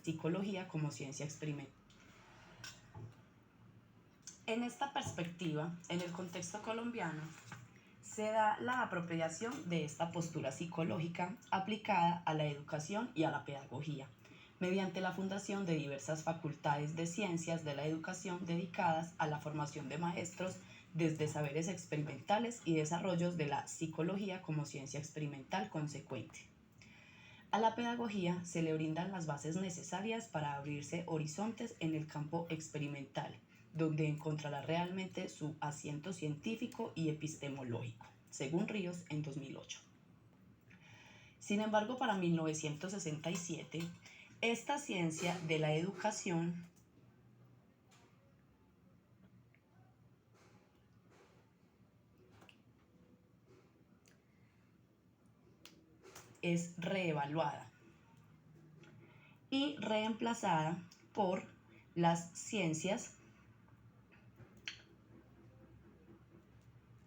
psicología como ciencia experimental. En esta perspectiva, en el contexto colombiano, se da la apropiación de esta postura psicológica aplicada a la educación y a la pedagogía, mediante la fundación de diversas facultades de ciencias de la educación dedicadas a la formación de maestros desde saberes experimentales y desarrollos de la psicología como ciencia experimental consecuente. A la pedagogía se le brindan las bases necesarias para abrirse horizontes en el campo experimental, donde encontrará realmente su asiento científico y epistemológico, según Ríos en 2008. Sin embargo, para 1967, esta ciencia de la educación es reevaluada y reemplazada por las ciencias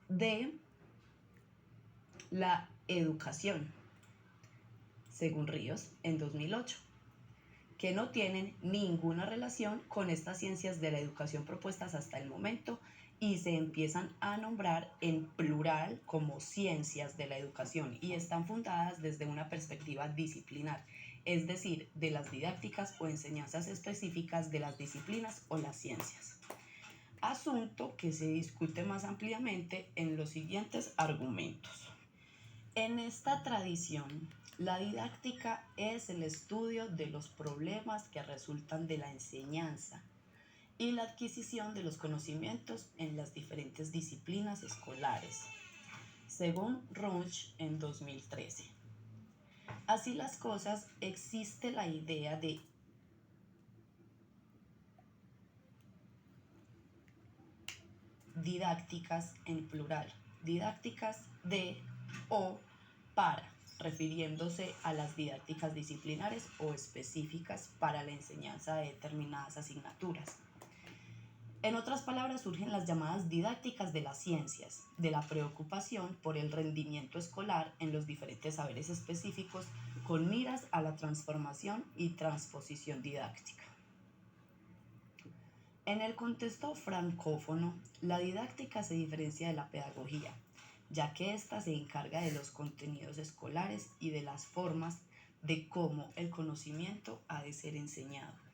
de la educación, según Ríos en 2008, que no tienen ninguna relación con estas ciencias de la educación propuestas hasta el momento y se empiezan a nombrar en plural como ciencias de la educación y están fundadas desde una perspectiva disciplinar, es decir, de las didácticas o enseñanzas específicas de las disciplinas o las ciencias. Asunto que se discute más ampliamente en los siguientes argumentos. En esta tradición, la didáctica es el estudio de los problemas que resultan de la enseñanza y la adquisición de los conocimientos en las diferentes disciplinas escolares, según Runch en 2013. Así las cosas, existe la idea de didácticas en plural, didácticas de o para, refiriéndose a las didácticas disciplinares o específicas para la enseñanza de determinadas asignaturas. En otras palabras, surgen las llamadas didácticas de las ciencias, de la preocupación por el rendimiento escolar en los diferentes saberes específicos con miras a la transformación y transposición didáctica. En el contexto francófono, la didáctica se diferencia de la pedagogía, ya que ésta se encarga de los contenidos escolares y de las formas de cómo el conocimiento ha de ser enseñado.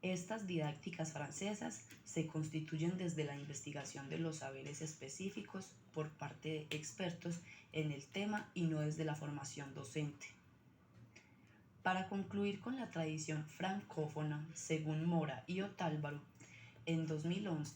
Estas didácticas francesas se constituyen desde la investigación de los saberes específicos por parte de expertos en el tema y no desde la formación docente. Para concluir con la tradición francófona, según Mora y Otálvaro, en 2011,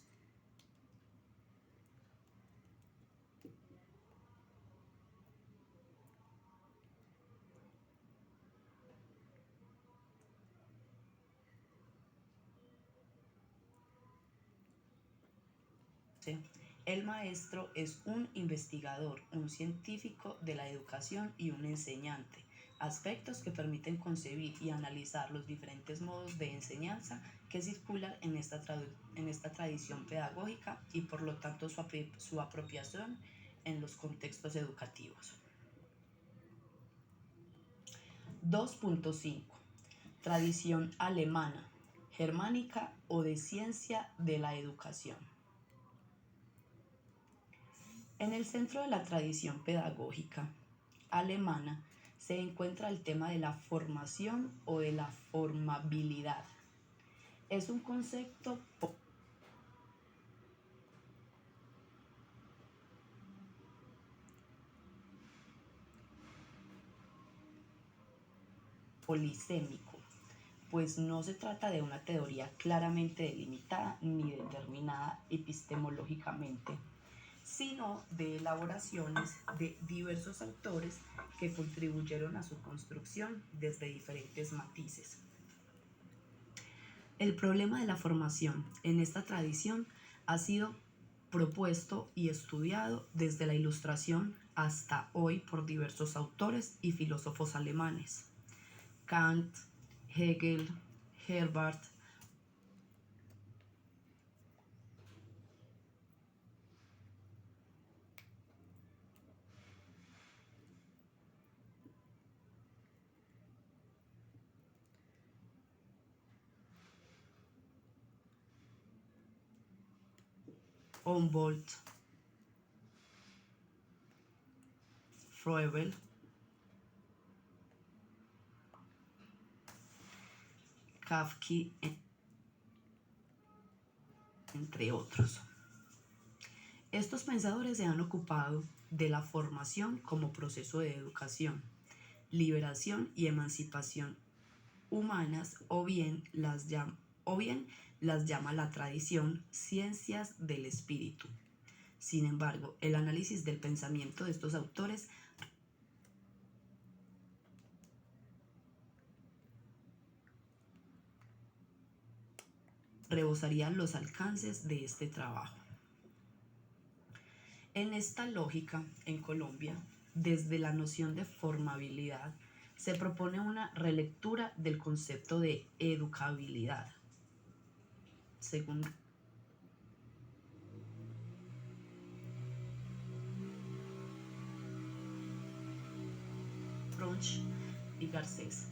el maestro es un investigador, un científico de la educación y un enseñante, aspectos que permiten concebir y analizar los diferentes modos de enseñanza que circulan en esta tradición pedagógica y por lo tanto su apropiación en los contextos educativos. 2.5. Tradición alemana, germánica o de ciencia de la educación. En el centro de la tradición pedagógica alemana se encuentra el tema de la formación o de la formabilidad. Es un concepto polisémico, pues no se trata de una teoría claramente delimitada ni determinada epistemológicamente, sino de elaboraciones de diversos autores que contribuyeron a su construcción desde diferentes matices. El problema de la formación en esta tradición ha sido propuesto y estudiado desde la Ilustración hasta hoy por diversos autores y filósofos alemanes. Kant, Hegel, Herbart, Humboldt, Froebel, Kafka, entre otros. Estos pensadores se han ocupado de la formación como proceso de educación, liberación y emancipación humanas, o bien las llama la tradición ciencias del espíritu. Sin embargo, el análisis del pensamiento de estos autores rebosaría los alcances de este trabajo. En esta lógica, en Colombia, desde la noción de formabilidad, se propone una relectura del concepto de educabilidad. Según Ronch y Garcés.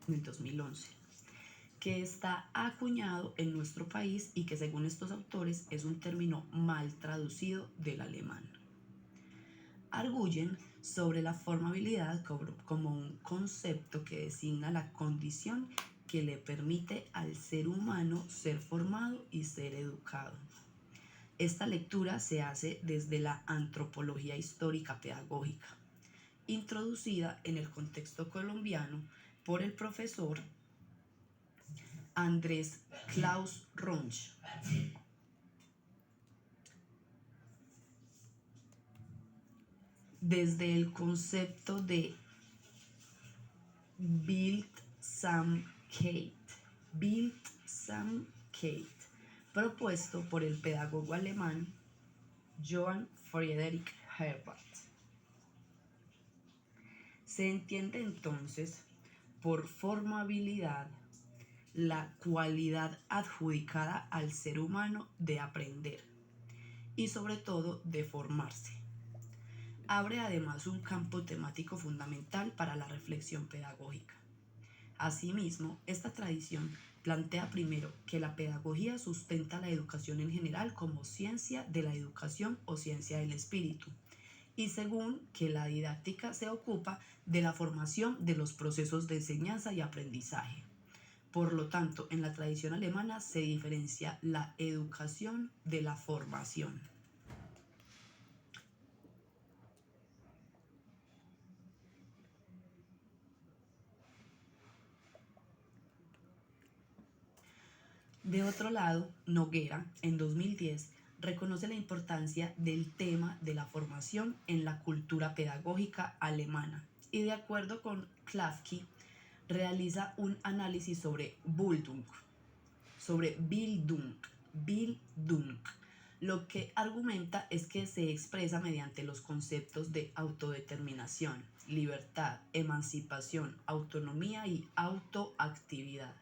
En el 2011, que está acuñado en nuestro país y que según estos autores es un término mal traducido del alemán. Arguyen sobre la formabilidad como un concepto que designa la condición que le permite al ser humano ser formado y ser educado. Esta lectura se hace desde la antropología histórica pedagógica, introducida en el contexto colombiano por el profesor Andrés Klaus Ronch. Desde el concepto de Bildsamkeit, propuesto por el pedagogo alemán Johann Friedrich Herbert. Se entiende entonces por formabilidad la cualidad adjudicada al ser humano de aprender y sobre todo de formarse. Abre además un campo temático fundamental para la reflexión pedagógica. Asimismo, esta tradición plantea primero que la pedagogía sustenta la educación en general como ciencia de la educación o ciencia del espíritu, y según que la didáctica se ocupa de la formación de los procesos de enseñanza y aprendizaje. Por lo tanto, en la tradición alemana se diferencia la educación de la formación. De otro lado, Noguera, en 2010, reconoce la importancia del tema de la formación en la cultura pedagógica alemana y, de acuerdo con Kafka, realiza un análisis sobre Bildung. Lo que argumenta es que se expresa mediante los conceptos de autodeterminación, libertad, emancipación, autonomía y autoactividad,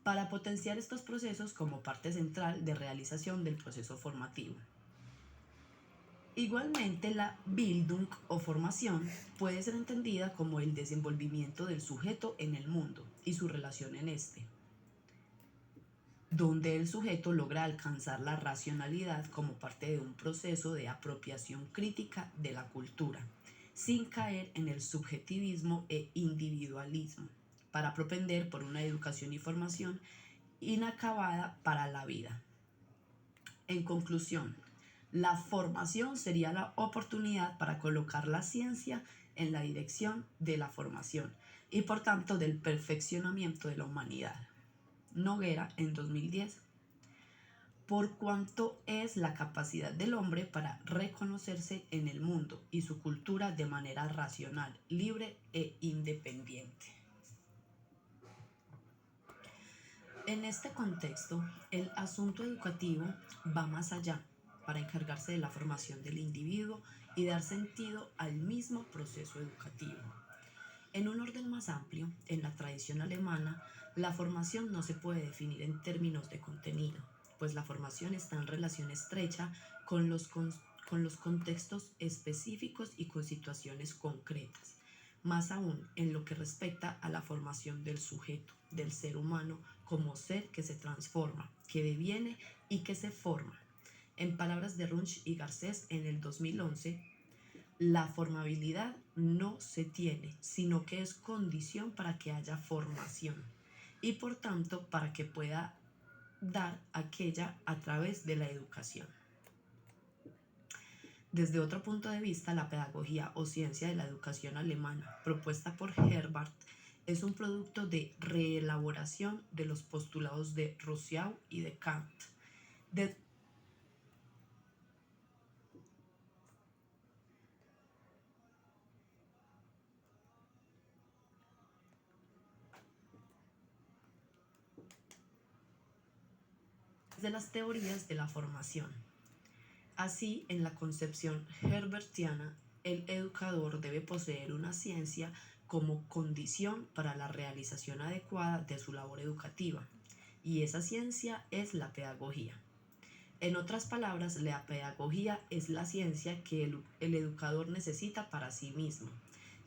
para potenciar estos procesos como parte central de realización del proceso formativo. Igualmente, la Bildung o formación puede ser entendida como el desenvolvimiento del sujeto en el mundo y su relación en este, donde el sujeto logra alcanzar la racionalidad como parte de un proceso de apropiación crítica de la cultura, sin caer en el subjetivismo e individualismo, para propender por una educación y formación inacabada para la vida. En conclusión, la formación sería la oportunidad para colocar la ciencia en la dirección de la formación y por tanto del perfeccionamiento de la humanidad. Noguera, en 2010. Por cuanto es la capacidad del hombre para reconocerse en el mundo y su cultura de manera racional, libre e independiente. En este contexto, el asunto educativo va más allá para encargarse de la formación del individuo y dar sentido al mismo proceso educativo. En un orden más amplio, en la tradición alemana, la formación no se puede definir en términos de contenido, pues la formación está en relación estrecha con los contextos específicos y con situaciones concretas, más aún en lo que respecta a la formación del sujeto, del ser humano, como ser que se transforma, que deviene y que se forma. En palabras de Runge y Garcés en el 2011, la formabilidad no se tiene, sino que es condición para que haya formación y por tanto para que pueda dar aquella a través de la educación. Desde otro punto de vista, la pedagogía o ciencia de la educación alemana, propuesta por Herbart, es un producto de reelaboración de los postulados de Rousseau y de Kant. Desde las teorías de la formación. Así, en la concepción herbertiana, el educador debe poseer una ciencia como condición para la realización adecuada de su labor educativa, y esa ciencia es la pedagogía. En otras palabras, la pedagogía es la ciencia que el educador necesita para sí mismo,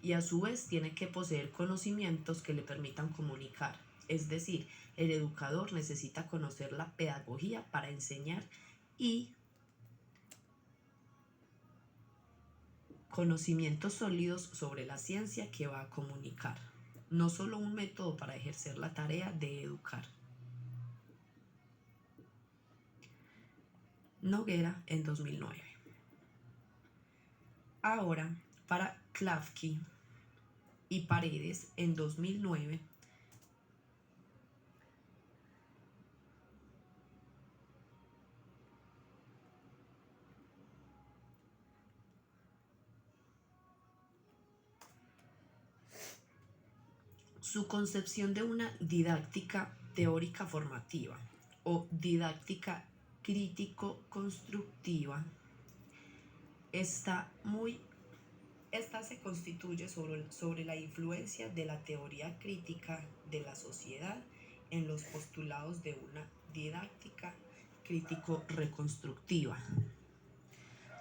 y a su vez tiene que poseer conocimientos que le permitan comunicar. Es decir, el educador necesita conocer la pedagogía para enseñar y conocimientos sólidos sobre la ciencia que va a comunicar, no solo un método para ejercer la tarea de educar. Noguera en 2009. Ahora, para Klafki y Paredes en 2009, su concepción de una didáctica teórica formativa o didáctica crítico-constructiva esta se constituye sobre la influencia de la teoría crítica de la sociedad en los postulados de una didáctica crítico-reconstructiva,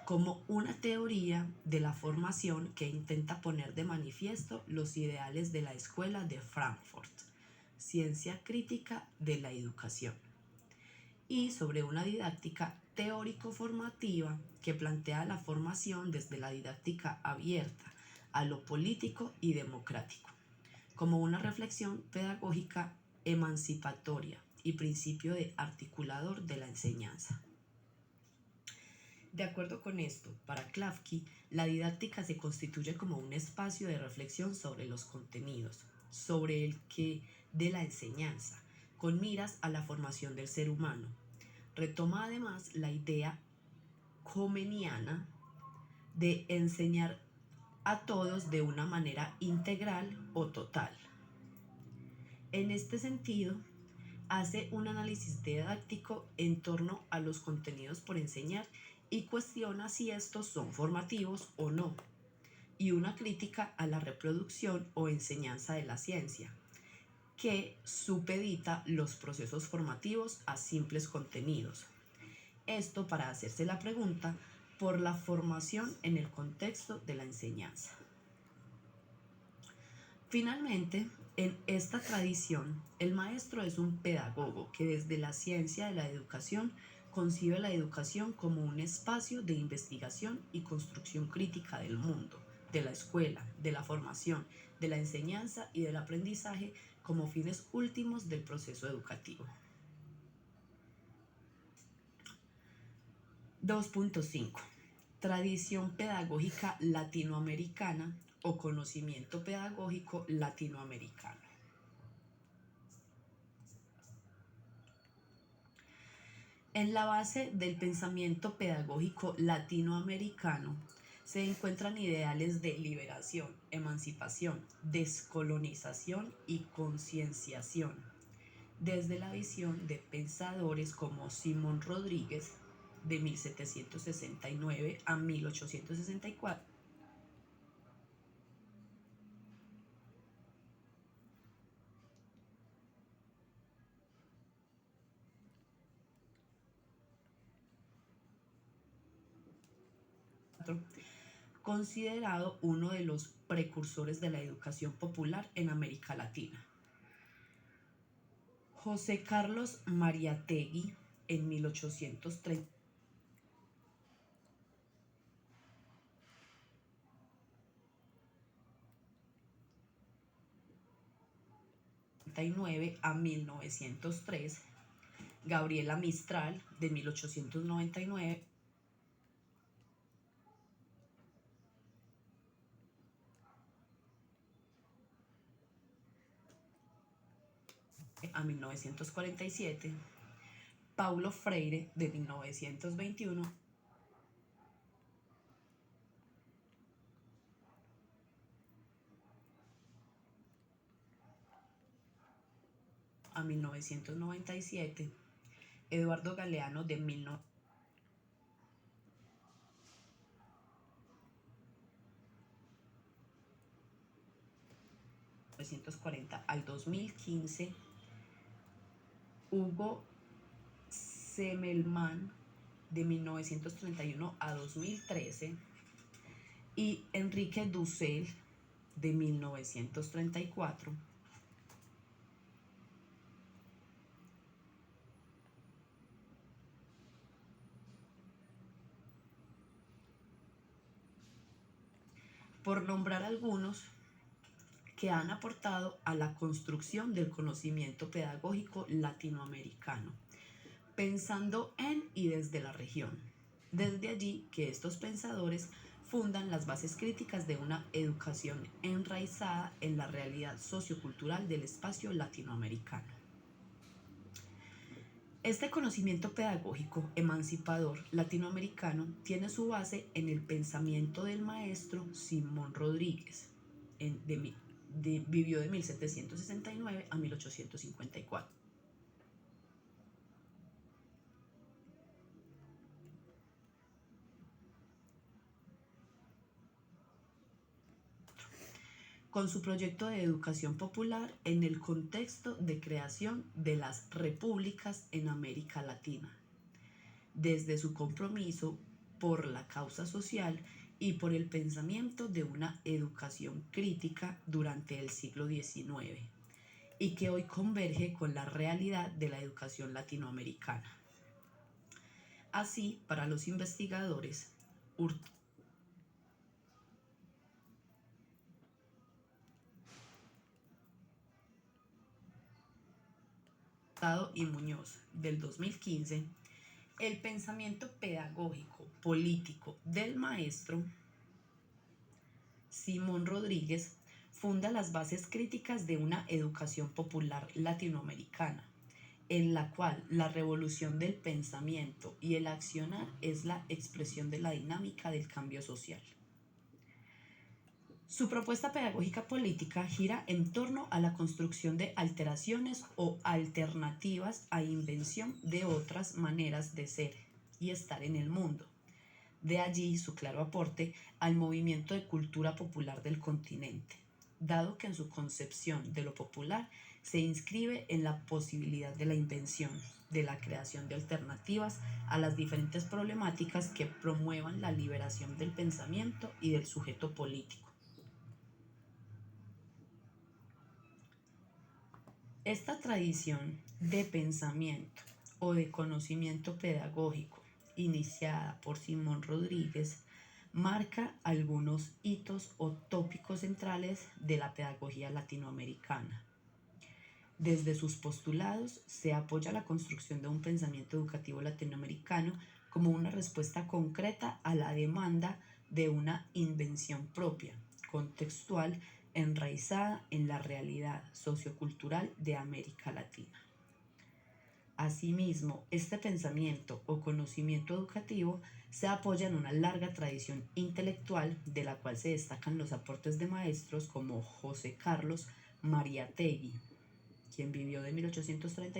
como una teoría de la formación que intenta poner de manifiesto los ideales de la Escuela de Frankfurt, ciencia crítica de la educación, y sobre una didáctica teórico-formativa que plantea la formación desde la didáctica abierta a lo político y democrático, como una reflexión pedagógica emancipatoria y principio de articulador de la enseñanza. De acuerdo con esto, para Klafki, la didáctica se constituye como un espacio de reflexión sobre los contenidos, sobre el qué de la enseñanza, con miras a la formación del ser humano. Retoma además la idea comeniana de enseñar a todos de una manera integral o total. En este sentido, hace un análisis didáctico en torno a los contenidos por enseñar y cuestiona si estos son formativos o no, y una crítica a la reproducción o enseñanza de la ciencia, que supedita los procesos formativos a simples contenidos. Esto para hacerse la pregunta por la formación en el contexto de la enseñanza. Finalmente, en esta tradición, el maestro es un pedagogo que desde la ciencia de la educación concibe la educación como un espacio de investigación y construcción crítica del mundo, de la escuela, de la formación, de la enseñanza y del aprendizaje como fines últimos del proceso educativo. 2.5. Tradición pedagógica latinoamericana o conocimiento pedagógico latinoamericano. En la base del pensamiento pedagógico latinoamericano se encuentran ideales de liberación, emancipación, descolonización y concienciación, desde la visión de pensadores como Simón Rodríguez, de 1769 a 1864, considerado uno de los precursores de la educación popular en América Latina. José Carlos Mariátegui, en 1830, a 1903, Gabriela Mistral, de 1899 a 1947, Paulo Freire, de 1921 a 1997, Eduardo Galeano, de 1940 al 2015, Hugo Semmelmann, de 1931 a 2013, y Enrique Dussel, de 1934. Por nombrar algunos que han aportado a la construcción del conocimiento pedagógico latinoamericano, pensando en y desde la región. Desde allí que estos pensadores fundan las bases críticas de una educación enraizada en la realidad sociocultural del espacio latinoamericano. Este conocimiento pedagógico emancipador latinoamericano tiene su base en el pensamiento del maestro Simón Rodríguez, vivió de 1769 a 1854. Con su proyecto de educación popular en el contexto de creación de las repúblicas en América Latina, desde su compromiso por la causa social y por el pensamiento de una educación crítica durante el siglo XIX, y que hoy converge con la realidad de la educación latinoamericana. Así, para los investigadores, Hurtado y Muñoz, del 2015, el pensamiento pedagógico político del maestro Simón Rodríguez funda las bases críticas de una educación popular latinoamericana, en la cual la revolución del pensamiento y el accionar es la expresión de la dinámica del cambio social. Su propuesta pedagógica política gira en torno a la construcción de alteraciones o alternativas a invención de otras maneras de ser y estar en el mundo. De allí su claro aporte al movimiento de cultura popular del continente, dado que en su concepción de lo popular se inscribe en la posibilidad de la invención, de la creación de alternativas a las diferentes problemáticas que promuevan la liberación del pensamiento y del sujeto político. Esta tradición de pensamiento o de conocimiento pedagógico iniciada por Simón Rodríguez marca algunos hitos o tópicos centrales de la pedagogía latinoamericana. Desde sus postulados se apoya la construcción de un pensamiento educativo latinoamericano como una respuesta concreta a la demanda de una invención propia, contextual, enraizada en la realidad sociocultural de América Latina. Asimismo, este pensamiento o conocimiento educativo se apoya en una larga tradición intelectual de la cual se destacan los aportes de maestros como José Carlos Mariátegui, quien vivió de 1830